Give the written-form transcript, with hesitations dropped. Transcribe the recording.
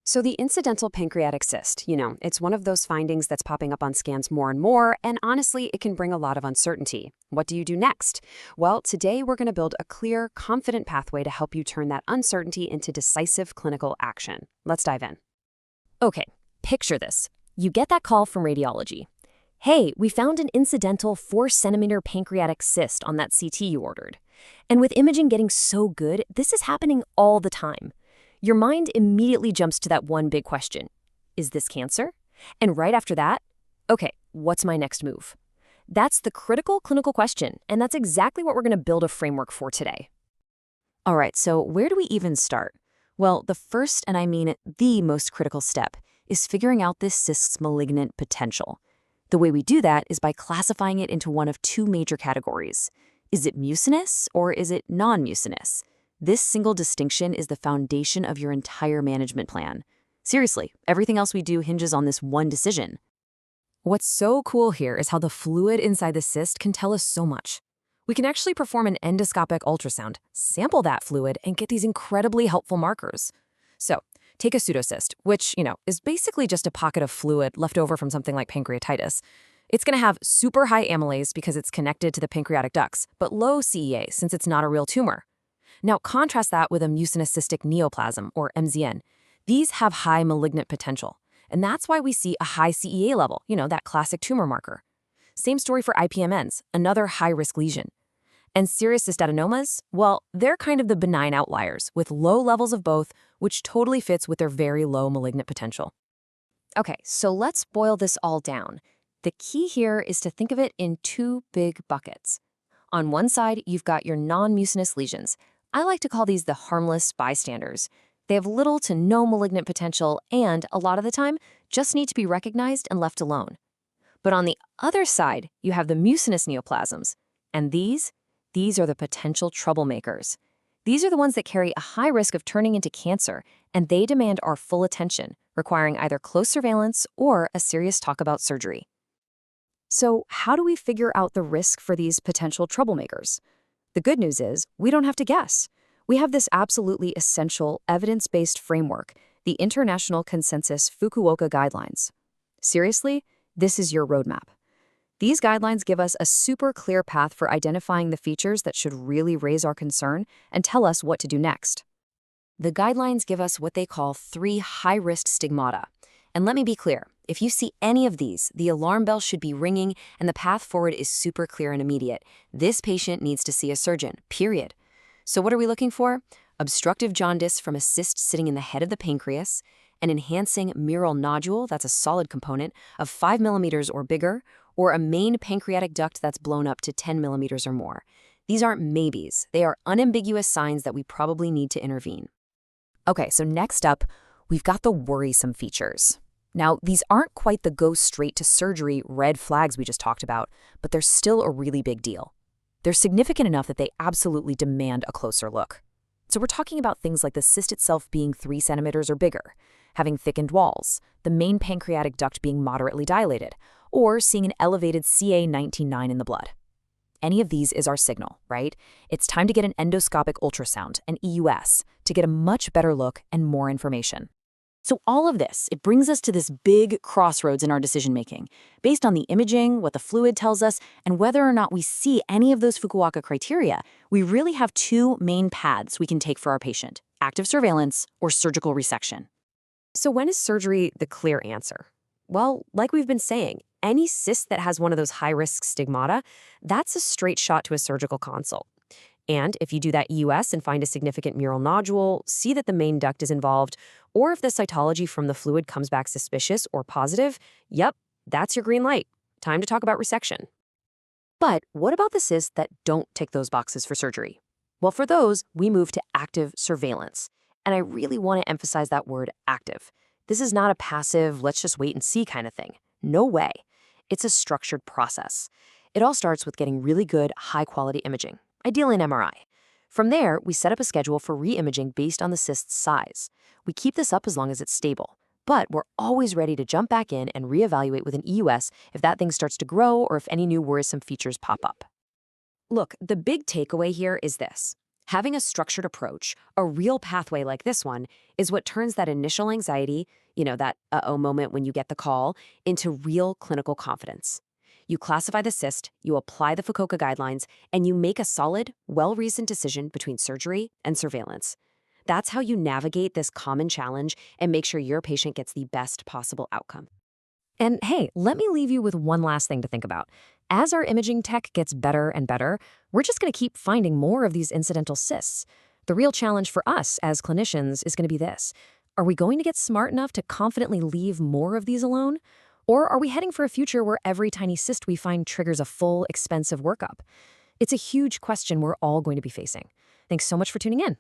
So the incidental pancreatic cyst, it's one of those findings that's popping up on scans more and more, and honestly, it can bring a lot of uncertainty. What do you do next? Well, today we're going to build a clear, confident pathway to help you turn that uncertainty into decisive clinical action. Let's dive in. Okay, picture this. You get that call from radiology. Hey, we found an incidental 4-centimeter pancreatic cyst on that CT you ordered. And with imaging getting so good, this is happening all the time. Your mind immediately jumps to that one big question. Is this cancer? And right after that, okay, what's my next move? That's the critical clinical question, and that's exactly what we're going to build a framework for today. All right, so where do we even start? Well, the first, and I mean the most critical step, is figuring out this cyst's malignant potential. The way we do that is by classifying it into one of two major categories. Is it mucinous or is it non-mucinous? This single distinction is the foundation of your entire management plan. Seriously, everything else we do hinges on this one decision. What's so cool here is how the fluid inside the cyst can tell us so much. We can actually perform an endoscopic ultrasound, sample that fluid, and get these incredibly helpful markers. So, take a pseudocyst, which, is basically just a pocket of fluid left over from something like pancreatitis. It's going to have super high amylase because it's connected to the pancreatic ducts, but low CEA since it's not a real tumor. Now, contrast that with a mucinous cystic neoplasm, or MZN. These have high malignant potential, and that's why we see a high CEA level, that classic tumor marker. Same story for IPMNs, another high-risk lesion. And serous cystadenomas, well, they're kind of the benign outliers, with low levels of both, which totally fits with their very low malignant potential. Okay, so let's boil this all down. The key here is to think of it in two big buckets. On one side, you've got your non-mucinous lesions. I like to call these the harmless bystanders. They have little to no malignant potential and, a lot of the time, just need to be recognized and left alone. But on the other side, you have the mucinous neoplasms. And these are the potential troublemakers. These are the ones that carry a high risk of turning into cancer, and they demand our full attention, requiring either close surveillance or a serious talk about surgery. So how do we figure out the risk for these potential troublemakers? The good news is, we don't have to guess. We have this absolutely essential, evidence-based framework, the International Consensus Fukuoka Guidelines. Seriously, this is your roadmap. These guidelines give us a super clear path for identifying the features that should really raise our concern and tell us what to do next. The guidelines give us what they call 3 high-risk stigmata. And let me be clear, if you see any of these, the alarm bell should be ringing and the path forward is super clear and immediate. This patient needs to see a surgeon, period. So what are we looking for? Obstructive jaundice from a cyst sitting in the head of the pancreas, an enhancing mural nodule, that's a solid component, of 5 millimeters or bigger, or a main pancreatic duct that's blown up to 10 millimeters or more. These aren't maybes. They are unambiguous signs that we probably need to intervene. Okay, so next up, we've got the worrisome features. Now, these aren't quite the go straight to surgery red flags we just talked about, but they're still a really big deal. They're significant enough that they absolutely demand a closer look. So we're talking about things like the cyst itself being 3 centimeters or bigger, having thickened walls, the main pancreatic duct being moderately dilated, or seeing an elevated CA19-9 in the blood. Any of these is our signal, right? It's time to get an endoscopic ultrasound, an EUS, to get a much better look and more information. So all of this, it brings us to this big crossroads in our decision-making, based on the imaging, what the fluid tells us, and whether or not we see any of those Fukuoka criteria. We really have 2 main paths we can take for our patient: active surveillance or surgical resection. So when is surgery the clear answer? Well, like we've been saying, any cyst that has one of those high-risk stigmata, that's a straight shot to a surgical consult. And if you do that EUS and find a significant mural nodule, see that the main duct is involved, or if the cytology from the fluid comes back suspicious or positive, yep, that's your green light. Time to talk about resection. But what about the cysts that don't tick those boxes for surgery? Well, for those, we move to active surveillance. And I really want to emphasize that word active. This is not a passive, let's just wait and see kind of thing. No way. It's a structured process. It all starts with getting really good, high-quality imaging, ideally an MRI. From there, we set up a schedule for re-imaging based on the cyst's size. We keep this up as long as it's stable, but we're always ready to jump back in and reevaluate with an EUS if that thing starts to grow or if any new worrisome features pop up. Look, the big takeaway here is this. Having a structured approach, a real pathway like this one, is what turns that initial anxiety, that uh-oh moment when you get the call, into real clinical confidence. You classify the cyst, you apply the Fukuoka guidelines, and you make a solid, well-reasoned decision between surgery and surveillance. That's how you navigate this common challenge and make sure your patient gets the best possible outcome. And hey, let me leave you with one last thing to think about. As our imaging tech gets better and better, we're just going to keep finding more of these incidental cysts. The real challenge for us as clinicians is going to be this. Are we going to get smart enough to confidently leave more of these alone? Or are we heading for a future where every tiny cyst we find triggers a full, expensive workup? It's a huge question we're all going to be facing. Thanks so much for tuning in.